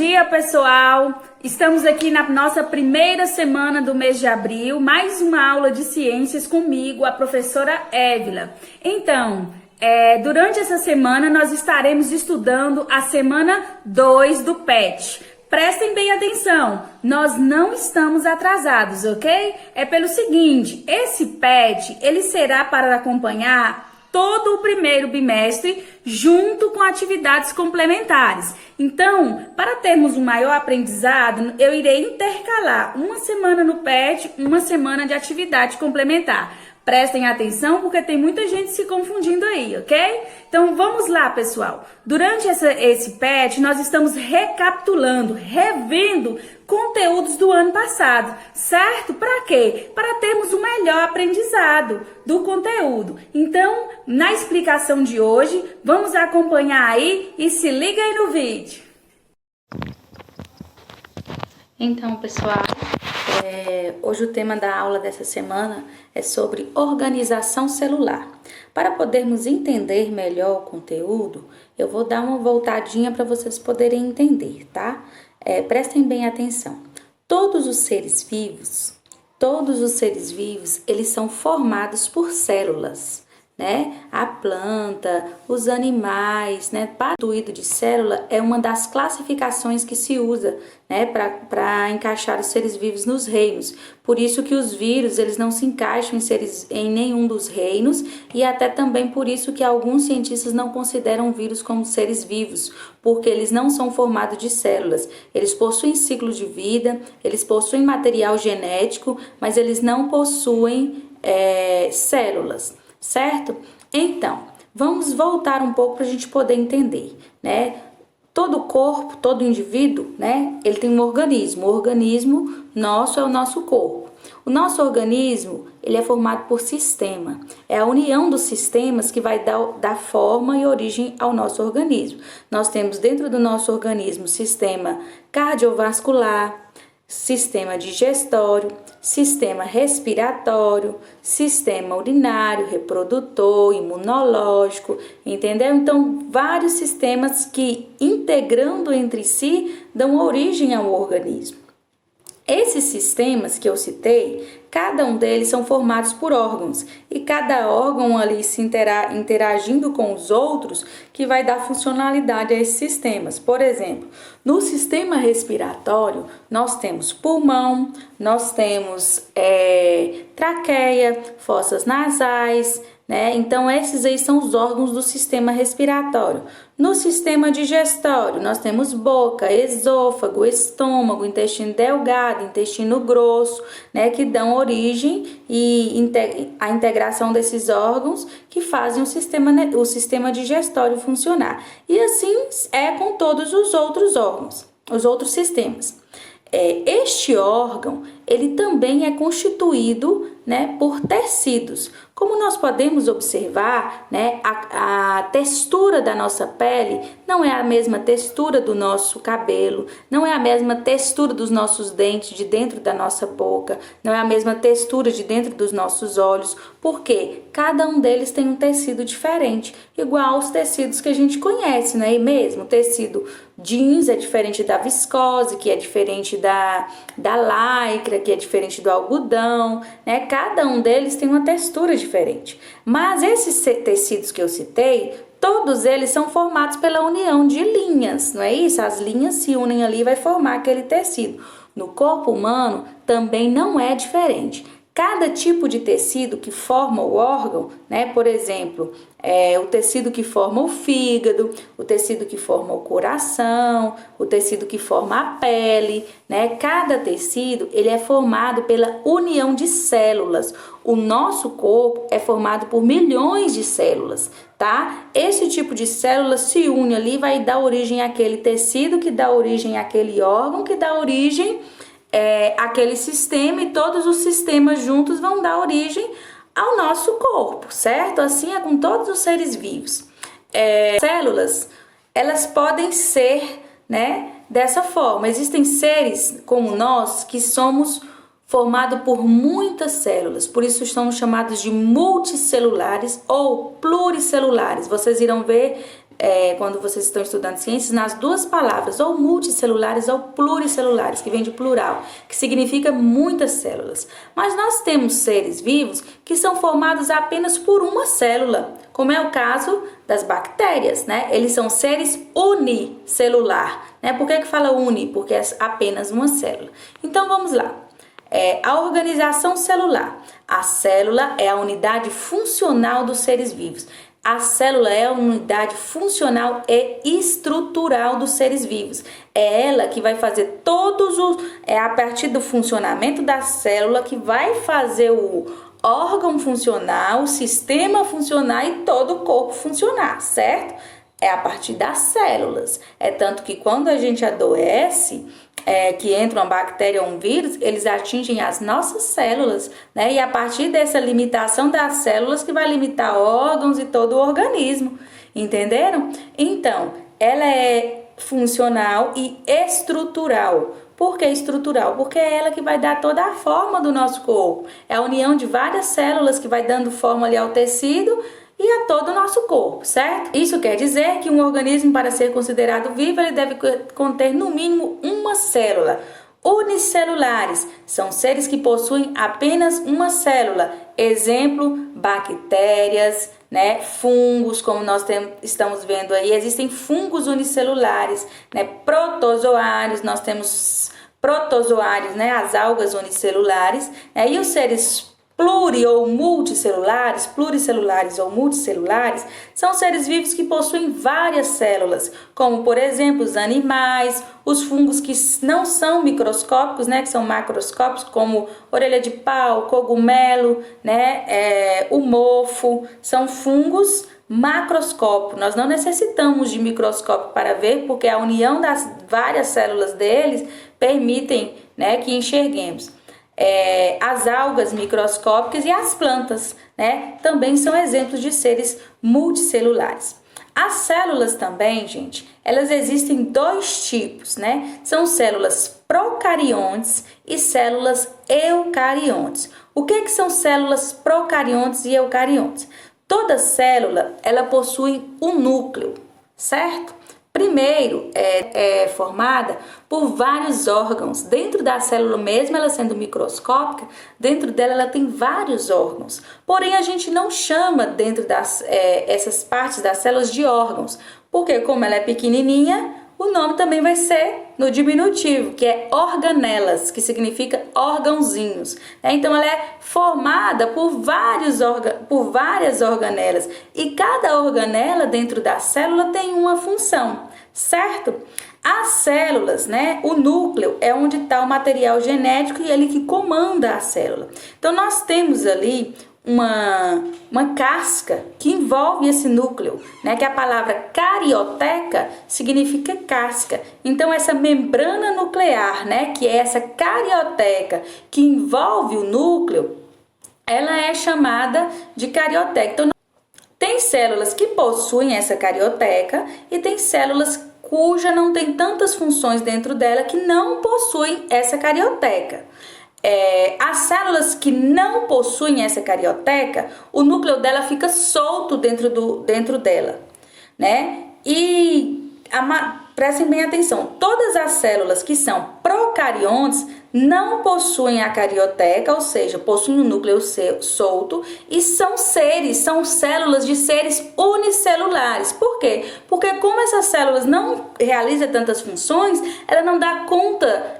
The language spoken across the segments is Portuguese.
dia, pessoal! Estamos aqui na nossa primeira semana do mês de abril, mais uma aula de ciências comigo, a professora Évila. Então, durante essa semana nós estaremos estudando a semana 2 do PET. Prestem bem atenção, nós não estamos atrasados, ok? É pelo seguinte, esse PET, ele será para acompanhar todo o primeiro bimestre, junto com atividades complementares. Então, para termos um maior aprendizado, eu irei intercalar uma semana no PET, uma semana de atividade complementar. Prestem atenção, porque tem muita gente se confundindo aí, ok? Então, vamos lá, pessoal. Durante esse PET, nós estamos recapitulando, revendo conteúdos do ano passado, certo? Para quê? Para termos um melhor aprendizado do conteúdo. Então, na explicação de hoje, vamos acompanhar aí e se liga aí no vídeo. Então, pessoal, hoje o tema da aula dessa semana é sobre organização celular. Para podermos entender melhor o conteúdo, eu vou dar uma voltadinha para vocês poderem entender, tá? Prestem bem atenção. Todos os seres vivos, eles são formados por células, né? A planta, os animais, né? Constituído de célula é uma das classificações que se usa, né? Para encaixar os seres vivos nos reinos. Por isso que os vírus, eles não se encaixam em nenhum dos reinos, e até também por isso que alguns cientistas não consideram vírus como seres vivos, porque eles não são formados de células. Eles possuem ciclo de vida, eles possuem material genético, mas eles não possuem células. Certo? Então, vamos voltar um pouco para a gente poder entender, né? Todo corpo, todo indivíduo, né? Ele tem um organismo. O organismo nosso é o nosso corpo. O nosso organismo, ele é formado por sistema. É a união dos sistemas que vai dar forma e origem ao nosso organismo. Nós temos dentro do nosso organismo sistema cardiovascular, sistema digestório, sistema respiratório, sistema urinário, reprodutor, imunológico, entendeu? Então, vários sistemas que, integrando entre si, dão origem ao organismo. Esses sistemas que eu citei, cada um deles são formados por órgãos, e cada órgão ali se interagindo com os outros que vai dar funcionalidade a esses sistemas. Por exemplo, no sistema respiratório, nós temos pulmão, nós temos traqueia, fossas nasais, né? Então, esses aí são os órgãos do sistema respiratório. No sistema digestório, nós temos boca, esôfago, estômago, intestino delgado, intestino grosso, né? Que dão origem e a integração desses órgãos que fazem o sistema digestório funcionar. E assim é com todos os outros órgãos, os outros sistemas. Este órgão, ele também é constituído, né, por tecidos. Como nós podemos observar, né, a textura da nossa pele não é a mesma textura do nosso cabelo, não é a mesma textura dos nossos dentes de dentro da nossa boca, não é a mesma textura de dentro dos nossos olhos, porque cada um deles tem um tecido diferente, igual aos tecidos que a gente conhece, não é mesmo? O tecido jeans é diferente da viscose, que é diferente da lycra, que é diferente do algodão, né? Cada um deles tem uma textura diferente. Mas esses tecidos que eu citei, todos eles são formados pela união de linhas, não é isso? As linhas se unem ali e vai formar aquele tecido. No corpo humano também não é diferente. Cada tipo de tecido que forma o órgão, né? Por exemplo, o tecido que forma o fígado, o tecido que forma o coração, o tecido que forma a pele, né? Cada tecido, ele é formado pela união de células. O nosso corpo é formado por milhões de células, tá? Esse tipo de célula se une ali e vai dar origem àquele tecido, que dá origem àquele órgão, que dá origem aquele sistema, e todos os sistemas juntos vão dar origem ao nosso corpo, certo? Assim é com todos os seres vivos. Células, elas podem ser, né, dessa forma. Existem seres como nós que somos formados por muitas células, por isso somos chamados de multicelulares ou pluricelulares. Vocês irão ver quando vocês estão estudando ciências, nas duas palavras, ou multicelulares ou pluricelulares, que vem de plural, que significa muitas células. Mas nós temos seres vivos que são formados apenas por uma célula, como é o caso das bactérias, né? Eles são seres unicelular, né? Por que fala uni? Porque é apenas uma célula. Então vamos lá. A organização celular. A célula é a unidade funcional dos seres vivos. A célula é a unidade funcional e estrutural dos seres vivos. É ela que vai fazer é a partir do funcionamento da célula que vai fazer o órgão funcionar, o sistema funcionar e todo o corpo funcionar, certo? É a partir das células. É tanto que quando a gente adoece, que entra uma bactéria ou um vírus, eles atingem as nossas células, né? E a partir dessa limitação das células que vai limitar órgãos e todo o organismo, entenderam? Então, ela é funcional e estrutural. Por que estrutural? Porque é ela que vai dar toda a forma do nosso corpo. É a união de várias células que vai dando forma ali ao tecido e a todo o nosso corpo, certo? Isso quer dizer que um organismo, para ser considerado vivo, ele deve conter no mínimo uma célula. Unicelulares são seres que possuem apenas uma célula. Exemplo, bactérias, né? Fungos, como nós estamos vendo aí, existem fungos unicelulares, né? Protozoários, nós temos protozoários, né? As algas unicelulares, né? E os seres pluricelulares ou multicelulares, são seres vivos que possuem várias células, como por exemplo os animais, os fungos que não são microscópicos, né, que são macroscópicos, como orelha de pau, cogumelo, né, o mofo, são fungos macroscópicos. Nós não necessitamos de microscópio para ver, porque a união das várias células deles permitem, né, que enxerguemos. As algas microscópicas e as plantas, né, também são exemplos de seres multicelulares. As células também, gente, elas existem dois tipos, né? São células procariontes e células eucariontes. O que são células procariontes e eucariontes? Toda célula, ela possui um núcleo, certo? Primeiro, é formada por vários órgãos. Dentro da célula mesmo, ela sendo microscópica, dentro dela ela tem vários órgãos. Porém, a gente não chama dentro essas partes das células de órgãos, porque como ela é pequenininha, o nome também vai ser no diminutivo, que é organelas, que significa órgãozinhos. Então, ela é formada por várias organelas. E cada organela dentro da célula tem uma função, certo? As células, né? O núcleo é onde está o material genético e ele que comanda a célula. Então, nós temos ali uma casca que envolve esse núcleo, né? Que a palavra carioteca significa casca. Então, essa membrana nuclear, né? Que é essa carioteca que envolve o núcleo, ela é chamada de carioteca. Então, tem células que possuem essa carioteca e tem células cuja não tem tantas funções dentro dela que não possuem essa carioteca. As células que não possuem essa carioteca, o núcleo dela fica solto dentro dela, né? E prestem bem atenção, todas as células que são procariontes não possuem a carioteca, ou seja, possuem um núcleo solto e são células de seres unicelulares. Por quê? Porque como essas células não realizam tantas funções,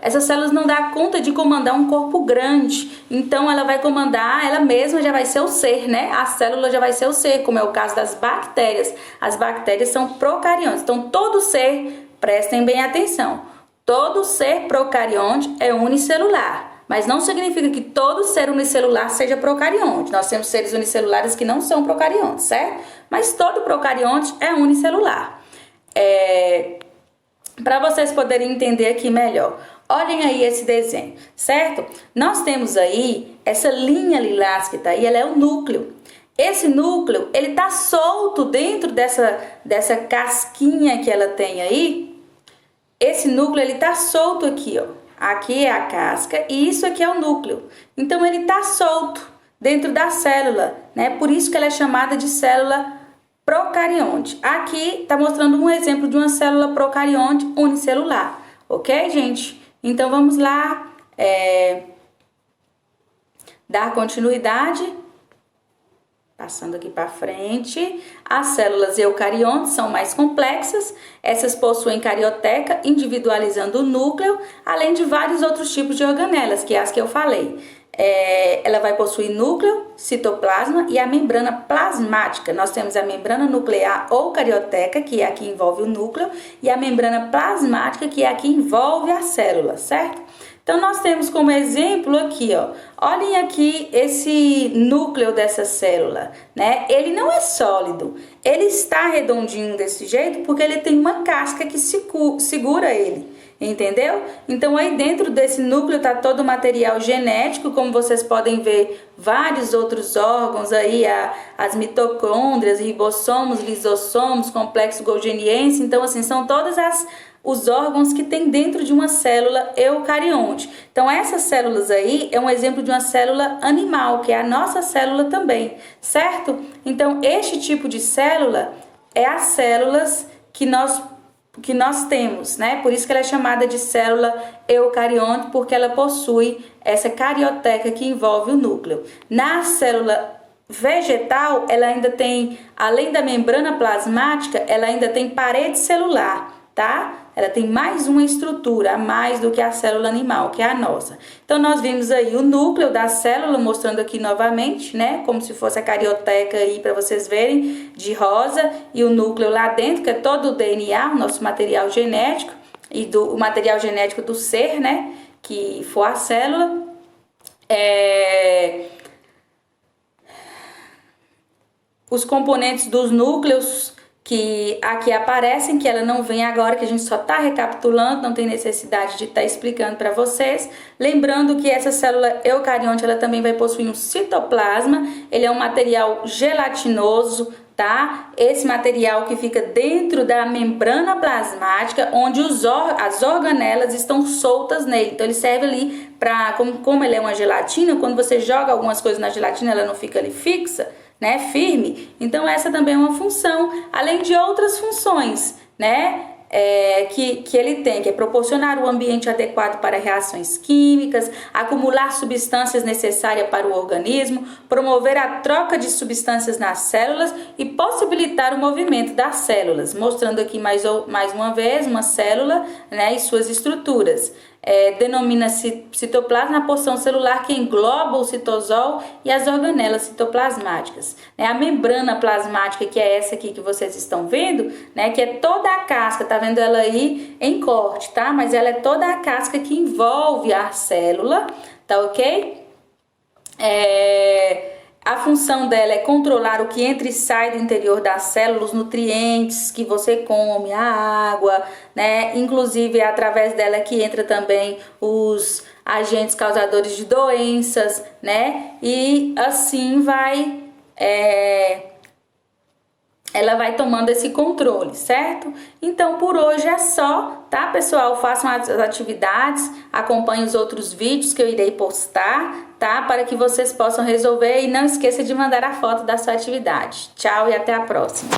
essas células não dão conta de comandar um corpo grande. Então ela vai comandar, ela mesma já vai ser o ser, né? A célula já vai ser o ser, como é o caso das bactérias. As bactérias são procariontes. Então todo ser, prestem bem atenção, todo ser procarionte é unicelular, mas não significa que todo ser unicelular seja procarionte. Nós temos seres unicelulares que não são procariontes, certo? Mas todo procarionte é unicelular. Para vocês poderem entender aqui melhor, olhem aí esse desenho, certo? Nós temos aí essa linha lilás que está aí, ela é o núcleo. Esse núcleo, ele está solto dentro dessa casquinha que ela tem aí. Esse núcleo, ele tá solto aqui, ó. Aqui é a casca e isso aqui é o núcleo. Então, ele tá solto dentro da célula, né? Por isso que ela é chamada de célula procarionte. Aqui está mostrando um exemplo de uma célula procarionte unicelular, ok, gente? Então, vamos lá, dar continuidade. Passando aqui para frente, as células eucariontes são mais complexas, essas possuem carioteca, individualizando o núcleo, além de vários outros tipos de organelas, que é as que eu falei. Ela vai possuir núcleo, citoplasma e a membrana plasmática. Nós temos a membrana nuclear ou carioteca, que é a que envolve o núcleo, e a membrana plasmática, que é a que envolve a célula, certo? Então, nós temos como exemplo aqui, ó, olhem aqui esse núcleo dessa célula, né? Ele não é sólido, ele está redondinho desse jeito porque ele tem uma casca que segura ele, entendeu? Então, aí dentro desse núcleo tá todo o material genético, como vocês podem ver, vários outros órgãos aí, as mitocôndrias, ribossomos, lisossomos, complexo golgiense. Então, assim, são todas os órgãos que tem dentro de uma célula eucarionte. Então, essas células aí é um exemplo de uma célula animal, que é a nossa célula também, certo? Então, este tipo de célula é as células que nós temos, né? Por isso que ela é chamada de célula eucarionte, porque ela possui essa carioteca que envolve o núcleo. Na célula vegetal, ela ainda tem, além da membrana plasmática, ela ainda tem parede celular, tá? Ela tem mais uma estrutura a mais do que a célula animal, que é a nossa. Então, nós vimos aí o núcleo da célula, mostrando aqui novamente, né? Como se fosse a carioteca aí, para vocês verem, de rosa. E o núcleo lá dentro, que é todo o DNA, o nosso material genético, e o material genético do ser, né? Que for a célula. Os componentes dos núcleos que aqui aparecem, que ela não vem agora, que a gente só está recapitulando, não tem necessidade de estar explicando para vocês. Lembrando que essa célula eucarionte, ela também vai possuir um citoplasma, ele é um material gelatinoso, tá? Esse material que fica dentro da membrana plasmática, onde as organelas estão soltas nele. Então, ele serve ali para, como ele é uma gelatina, quando você joga algumas coisas na gelatina, ela não fica ali fixa, né, firme. Então, essa também é uma função, além de outras funções, né, que ele tem, que é proporcionar o ambiente adequado para reações químicas, acumular substâncias necessárias para o organismo, promover a troca de substâncias nas células e possibilitar o movimento das células, mostrando aqui mais uma vez uma célula, né, e suas estruturas. Denomina-se citoplasma a porção celular que engloba o citosol e as organelas citoplasmáticas. A membrana plasmática, que é essa aqui que vocês estão vendo, né, que é toda a casca, tá vendo ela aí em corte, tá? Mas ela é toda a casca que envolve a célula, tá ok? A função dela é controlar o que entra e sai do interior da célula, os nutrientes que você come, a água, né? Inclusive, é através dela que entra também os agentes causadores de doenças, né? E assim ela vai tomando esse controle, certo? Então, por hoje é só, tá, pessoal? Façam as atividades, acompanhem os outros vídeos que eu irei postar, tá? Para que vocês possam resolver e não esqueça de mandar a foto da sua atividade. Tchau e até a próxima!